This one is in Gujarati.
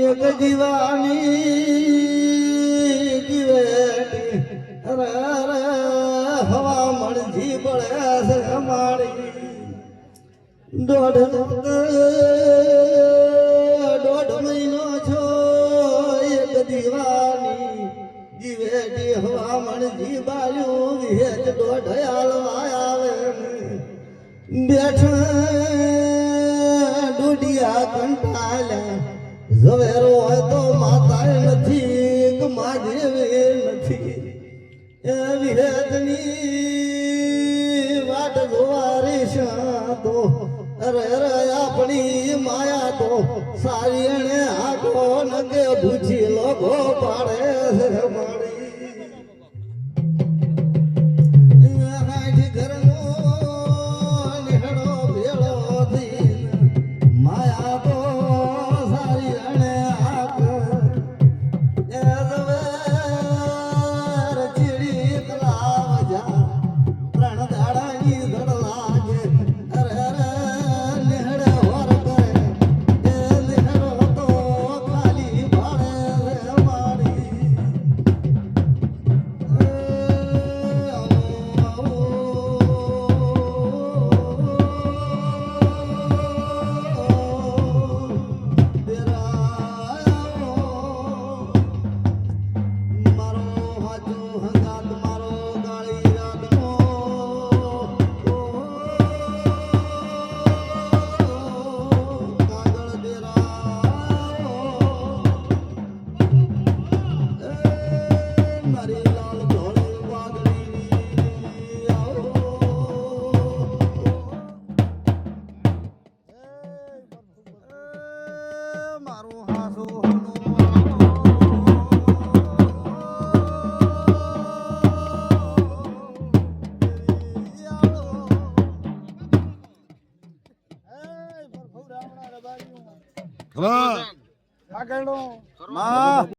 એક જીવાની જીવેટી અરે અરે હવા મણજી પડે છે મારી દોઢ મહિનો છો એક દીવાની જીવેટી હવા મણજી બાલ્યું વિહેત દોઢ હાલવા આવે બેઠા ડોડિયા કંટાળ્યા ઝવેરો હોય તો માતા નથી કે માધેવી નથી એવી હેતની વાટ જોવારી શાંતો અરે અરે આપણી માયા તો સારી એને આખો નગે ભૂજી લોકો પાડે છે મારી આગળનો